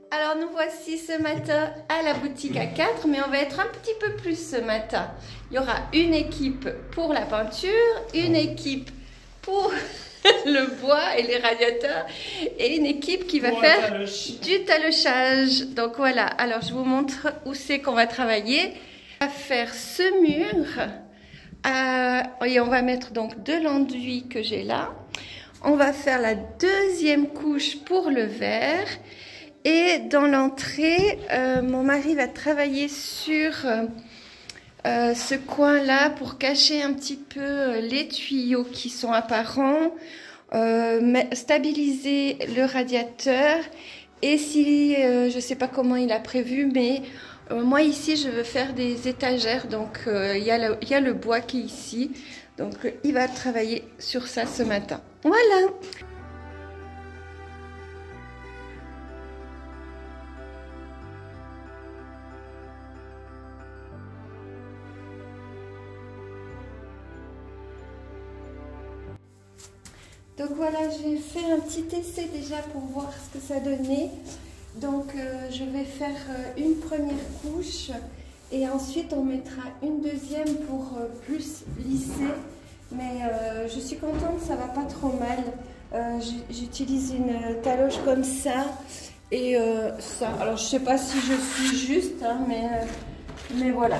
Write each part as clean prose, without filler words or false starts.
Alors nous voici ce matin à la boutique A4, mais on va être un petit peu plus ce matin. Il y aura une équipe pour la peinture, une équipe pour le bois et les radiateurs, et une équipe qui va faire du talochage. Donc voilà, alors je vous montre où c'est qu'on va travailler. On va faire ce mur, et on va mettre donc de l'enduit que j'ai là. On va faire la deuxième couche pour le verre. Et dans l'entrée, mon mari va travailler sur ce coin-là pour cacher un petit peu les tuyaux qui sont apparents, stabiliser le radiateur. Et si, je ne sais pas comment il a prévu, mais moi ici je veux faire des étagères, donc il y a le bois qui est ici. Donc il va travailler sur ça ce matin. Voilà! Donc voilà, j'ai fait un petit essai déjà pour voir ce que ça donnait. Donc je vais faire une première couche et ensuite on mettra une deuxième pour plus lisser. Mais je suis contente, ça va pas trop mal. J'utilise une taloche comme ça et ça. Alors je sais pas si je suis juste, hein, mais voilà.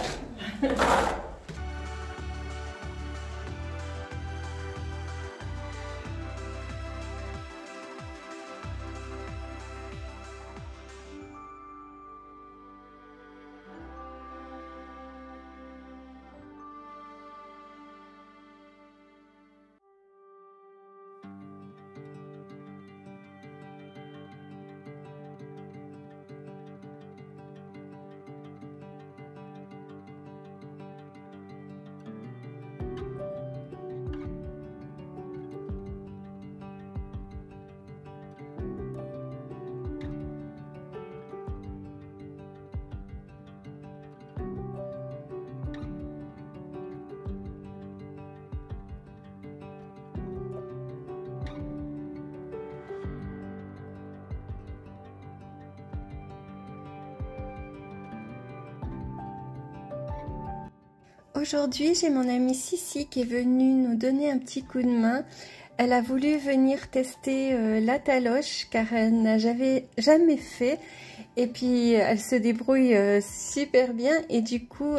Aujourd'hui, j'ai mon amie Sissi qui est venue nous donner un petit coup de main. Elle a voulu venir tester la taloche car elle n'a jamais fait. Et puis, elle se débrouille super bien. Et du coup,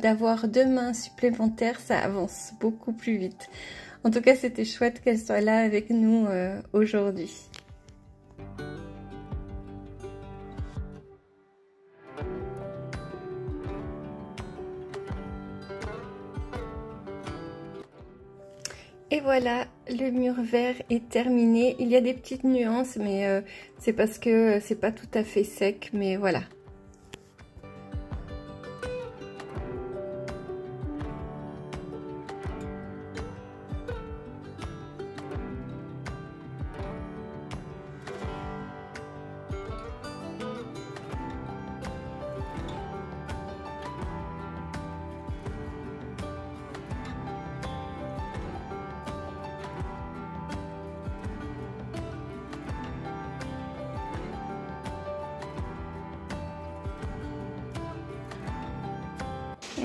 d'avoir 2 mains supplémentaires, ça avance beaucoup plus vite. En tout cas, c'était chouette qu'elle soit là avec nous aujourd'hui. Et voilà, le mur vert est terminé. Il y a des petites nuances, mais c'est parce que c'est pas tout à fait sec, mais voilà.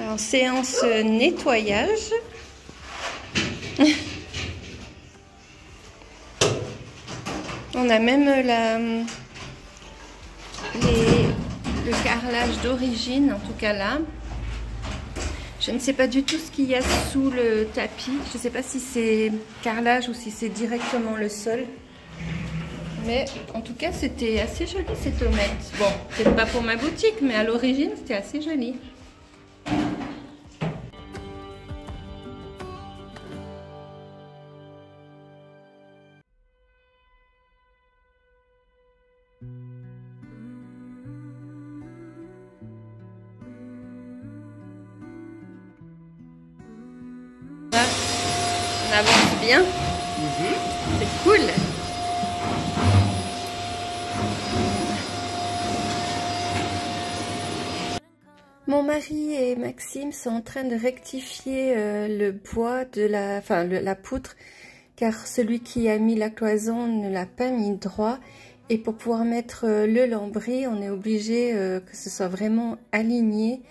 En séance nettoyage. On a même le carrelage d'origine, en tout cas là. Je ne sais pas du tout ce qu'il y a sous le tapis. Je ne sais pas si c'est carrelage ou si c'est directement le sol. Mais en tout cas, c'était assez joli ces tomates. Bon, peut-être pas pour ma boutique, mais à l'origine, c'était assez joli. On avance bien. C'est cool. Mon mari et Maxime sont en train de rectifier le bois de la poutre, car celui qui a mis la cloison ne l'a pas mis droit. Et pour pouvoir mettre le lambris, on est obligé que ce soit vraiment aligné.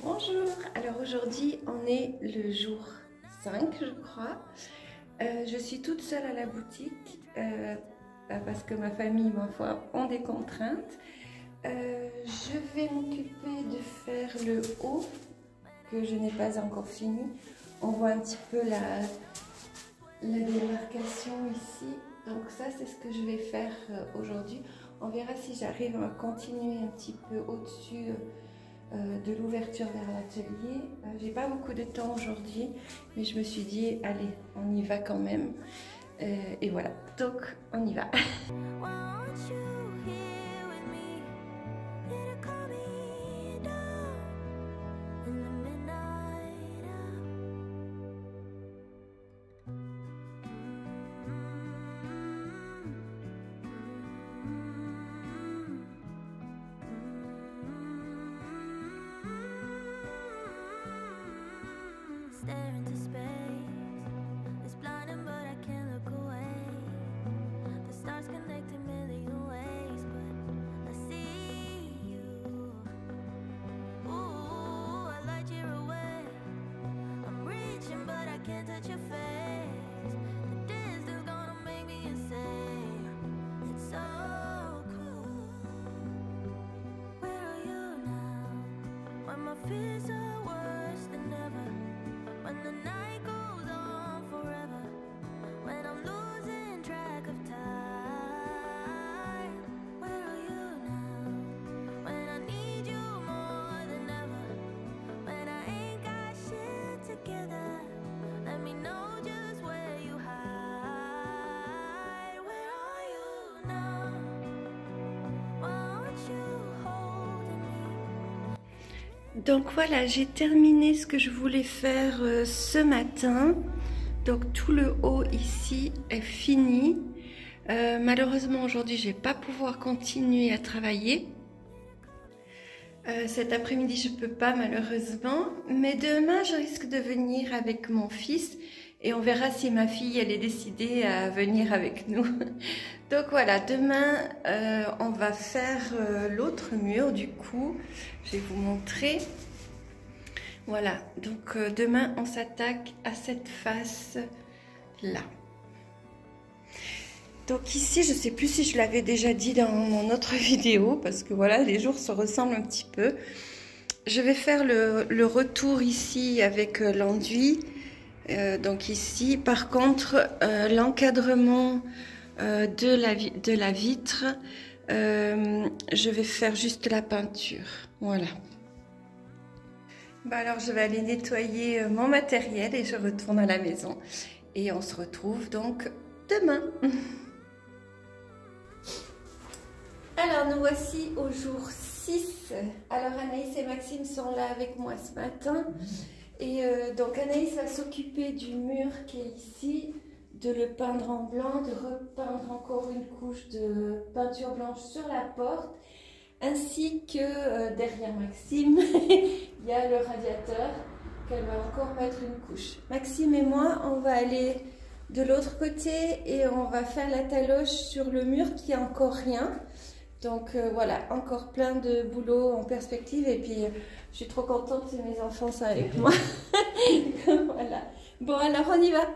Bonjour, alors aujourd'hui on est le jour 5 je crois. Je suis toute seule à la boutique parce que ma famille, ma foi, ont des contraintes. Je vais m'occuper de faire le haut que je n'ai pas encore fini. On voit un petit peu la démarcation ici. Donc ça, c'est ce que je vais faire aujourd'hui. On verra si j'arrive à continuer un petit peu au-dessus de l'ouverture vers l'atelier. J'ai pas beaucoup de temps aujourd'hui, mais je me suis dit, allez, on y va quand même. Et voilà, donc on y va. Stare into space. It's blinding, but I can't look away. The stars connect in million ways, but I see you. Ooh, a light year away. I'm reaching, but I can't touch your face. The distance gonna make me insane. It's so cool. Where are you now? When my fears are worse than ever. When the night goes on forever, when I'm losing track of time, where are you now? When I need you more than ever, when I ain't got shit together, let me know just where you hide. Where are you now? Why aren't you holding me? Donc voilà, j'ai terminé ce que je voulais faire ce matin. Donc tout le haut ici est fini. Malheureusement aujourd'hui je vais pas pouvoir continuer à travailler. Cet après-midi je peux pas malheureusement. Mais demain je risque de venir avec mon fils. Et on verra si ma fille elle est décidée à venir avec nous. Donc voilà, demain on va faire l'autre mur du coup. Je vais vous montrer. Voilà, donc demain on s'attaque à cette face là. Donc ici, je sais plus si je l'avais déjà dit dans mon autre vidéo, parce que voilà, les jours se ressemblent un petit peu. Je vais faire le retour ici avec l'enduit. Donc ici, par contre, l'encadrement de la vitre, je vais faire juste la peinture. Voilà. Bah alors je vais aller nettoyer mon matériel et je retourne à la maison. Et on se retrouve donc demain. Alors nous voici au jour 6. Alors Anaïs et Maxime sont là avec moi ce matin. Et donc Anaïs va s'occuper du mur qui est ici, de le peindre en blanc, de repeindre encore une couche de peinture blanche sur la porte. Ainsi que derrière Maxime, il y a le radiateur qu'elle va encore mettre une couche. Maxime et moi, on va aller de l'autre côté et on va faire la taloche sur le mur qui a encore rien. Donc voilà, encore plein de boulot en perspective et puis je suis trop contente que mes enfants sont avec moi. Voilà. Bon alors on y va.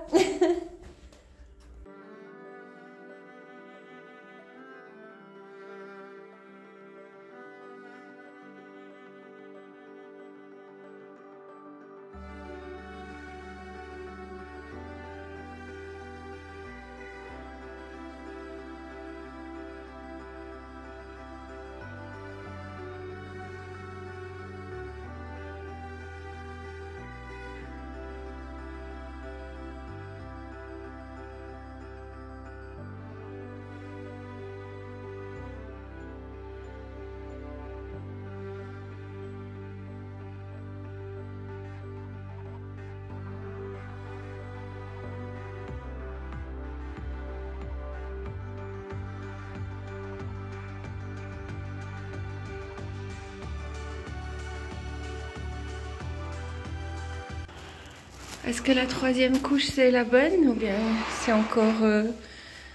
Est-ce que la troisième couche c'est la bonne ou bien c'est encore...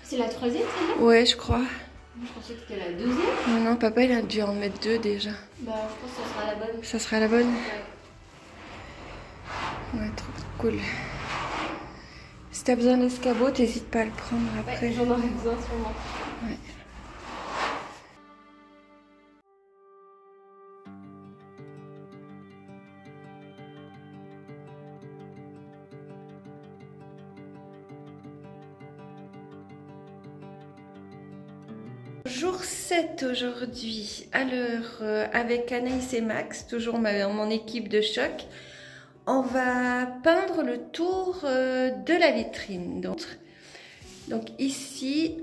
C'est la troisième, celle-là? Ouais, je crois. Je pensais que c'était la deuxième. Non, non, papa il a dû en mettre 2 déjà. Bah, je pense que ça sera la bonne. Ça sera la bonne? Ouais. Ouais, trop cool. Si t'as besoin d'escabeau, t'hésites pas à le prendre après. Ouais, j'en aurais besoin sûrement. Ouais. Jour 7 aujourd'hui, alors avec Anaïs et Max, toujours mon équipe de choc, on va peindre le tour de la vitrine. Donc ici,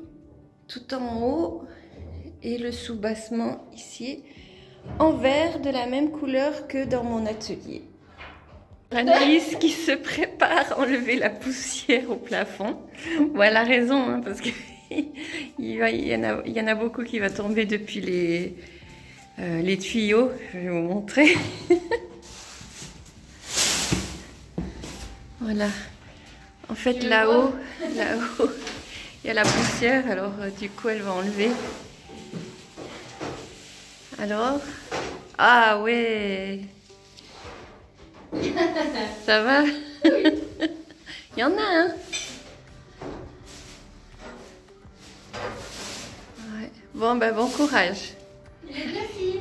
tout en haut, et le soubassement ici, en vert de la même couleur que dans mon atelier. Anaïs qui se prépare à enlever la poussière au plafond. Bon, elle a raison, hein, parce que il y en a beaucoup qui va tomber depuis les tuyaux. Je vais vous montrer. Voilà. En fait, là-haut, il y a la poussière. Alors, du coup, elle va enlever. Alors, ah ouais. Ça va? Il y en a, hein? Ouais. Bon, ben bon courage. Merci.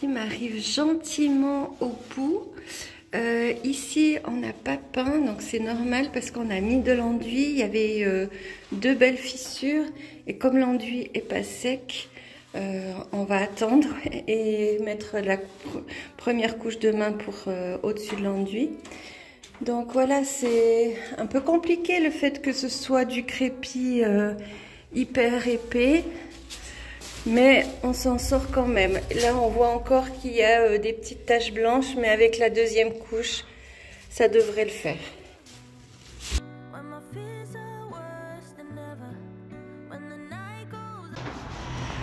M'arrive gentiment au bout. Ici on n'a pas peint, donc c'est normal parce qu'on a mis de l'enduit. Il y avait 2 belles fissures et comme l'enduit est pas sec, on va attendre et mettre la première couche de main pour au-dessus de l'enduit. Donc voilà, c'est un peu compliqué le fait que ce soit du crépi hyper épais. Mais on s'en sort quand même. Là, on voit encore qu'il y a des petites taches blanches, mais avec la deuxième couche, ça devrait le faire.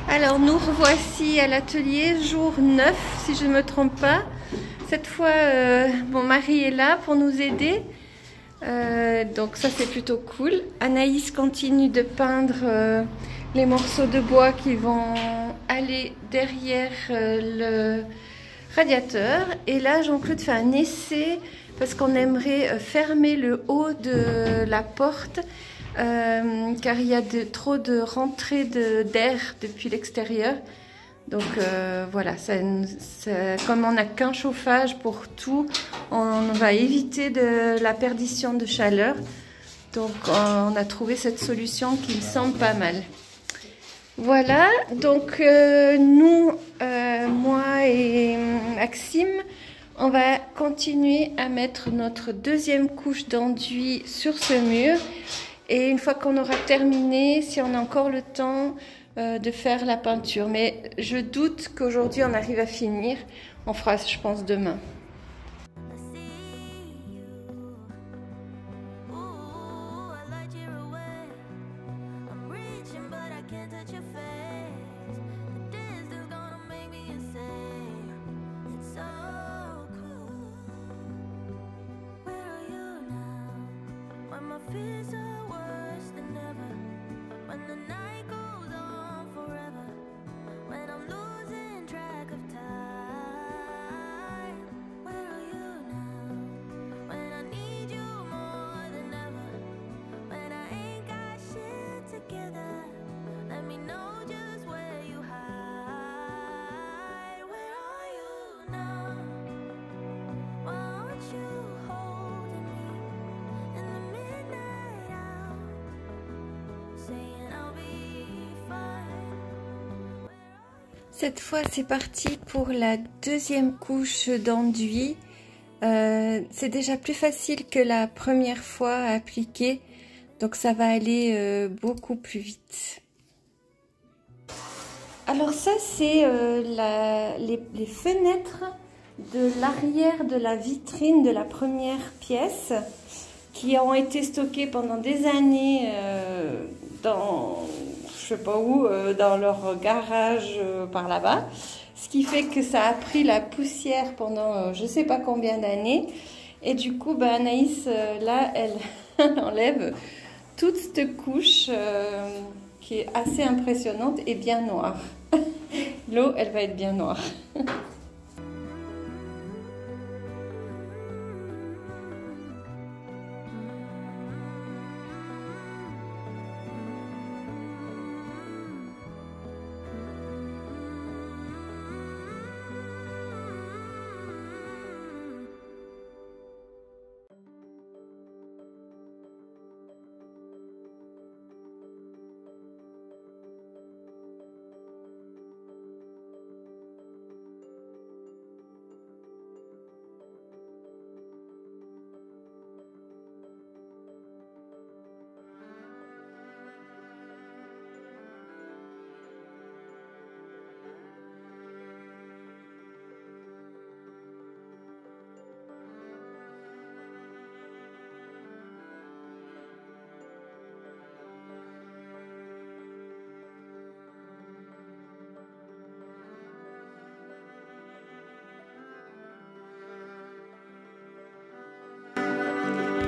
Alors, nous revoici à l'atelier, jour 9, si je ne me trompe pas. Cette fois, mon mari est là pour nous aider. Donc ça, c'est plutôt cool. Anaïs continue de peindre les morceaux de bois qui vont aller derrière le radiateur. Et là, Jean-Claude fait un essai parce qu'on aimerait fermer le haut de la porte car il y a trop de rentrées d'air depuis l'extérieur. Donc voilà, comme on n'a qu'un chauffage pour tout, on va éviter la perdition de chaleur. Donc on a trouvé cette solution qui me semble pas mal. Voilà, donc nous, moi et Maxime, on va continuer à mettre notre deuxième couche d'enduit sur ce mur. Et une fois qu'on aura terminé, si on a encore le temps de faire la peinture. Mais je doute qu'aujourd'hui on arrive à finir. On fera, je pense, demain. But I can't touch your face. The day is still gone. Cette fois, c'est parti pour la deuxième couche d'enduit. C'est déjà plus facile que la première fois à appliquer, donc ça va aller beaucoup plus vite. Alors ça, c'est les fenêtres de l'arrière de la vitrine de la première pièce qui ont été stockées pendant des années dans, je sais pas où, dans leur garage par là-bas. Ce qui fait que ça a pris la poussière pendant je sais pas combien d'années. Et du coup, bah, Anaïs, là, elle enlève toute cette couche qui est assez impressionnante et bien noire. L'eau, elle va être bien noire.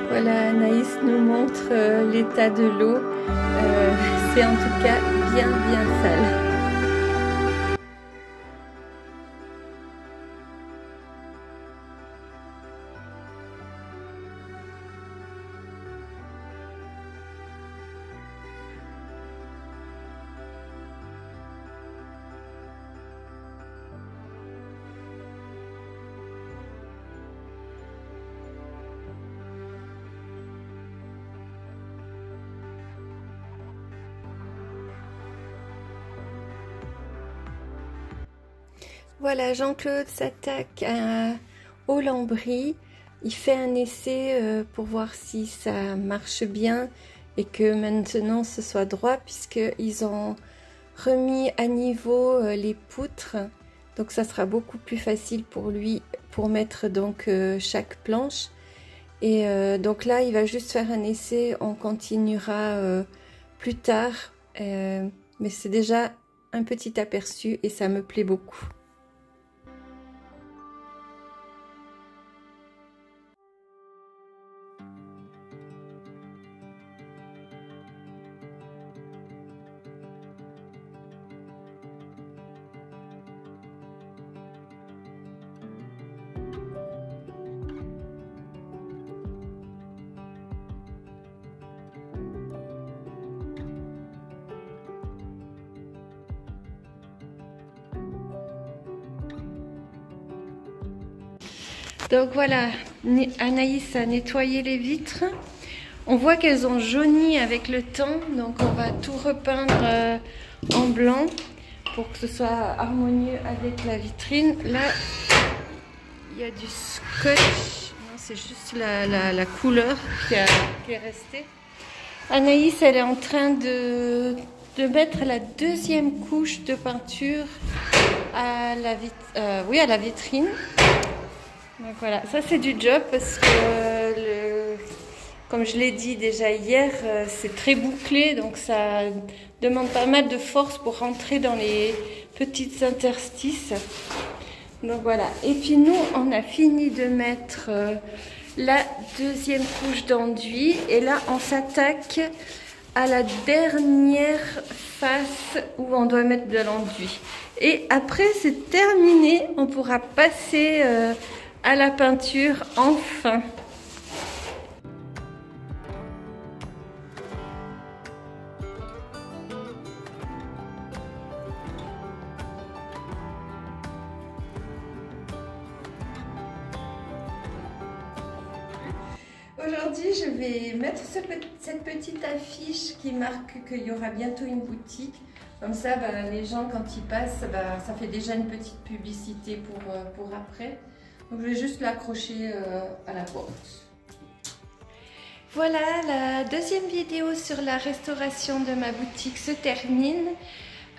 Voilà, Anaïs nous montre l'état de l'eau. C'est en tout cas bien sale. Voilà, Jean-Claude s'attaque au lambris. Il fait un essai pour voir si ça marche bien et que maintenant ce soit droit, puisqu'ils ont remis à niveau les poutres. Donc ça sera beaucoup plus facile pour lui pour mettre donc chaque planche. Et donc là, il va juste faire un essai. On continuera plus tard. Mais c'est déjà un petit aperçu et ça me plaît beaucoup. Donc voilà, Anaïs a nettoyé les vitres. On voit qu'elles ont jauni avec le temps, donc on va tout repeindre en blanc pour que ce soit harmonieux avec la vitrine. Là, il y a du scotch. Non, c'est juste la couleur qui est restée. Anaïs, elle est en train de mettre la deuxième couche de peinture à la vitrine. Donc voilà, ça c'est du job parce que, comme je l'ai dit déjà hier, c'est très bouclé, donc ça demande pas mal de force pour rentrer dans les petites interstices. Donc voilà, et puis nous on a fini de mettre la deuxième couche d'enduit et là on s'attaque à la dernière face où on doit mettre de l'enduit. Et après c'est terminé, on pourra passer à la peinture enfin. Aujourd'hui, je vais mettre cette petite affiche qui marque qu'il y aura bientôt une boutique. Comme ça, ben, les gens, quand ils passent, ben, ça fait déjà une petite publicité pour après. Donc, je vais juste l'accrocher à la porte. Voilà, la deuxième vidéo sur la restauration de ma boutique se termine.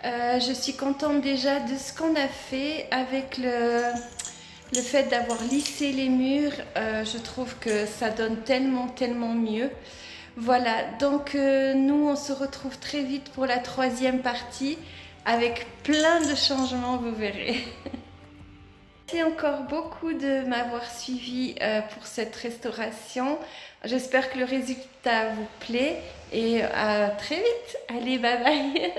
Je suis contente déjà de ce qu'on a fait avec le fait d'avoir lissé les murs. Je trouve que ça donne tellement mieux. Voilà, donc nous on se retrouve très vite pour la troisième partie avec plein de changements, vous verrez. Merci encore beaucoup de m'avoir suivi pour cette restauration. J'espère que le résultat vous plaît et à très vite. Allez, bye bye.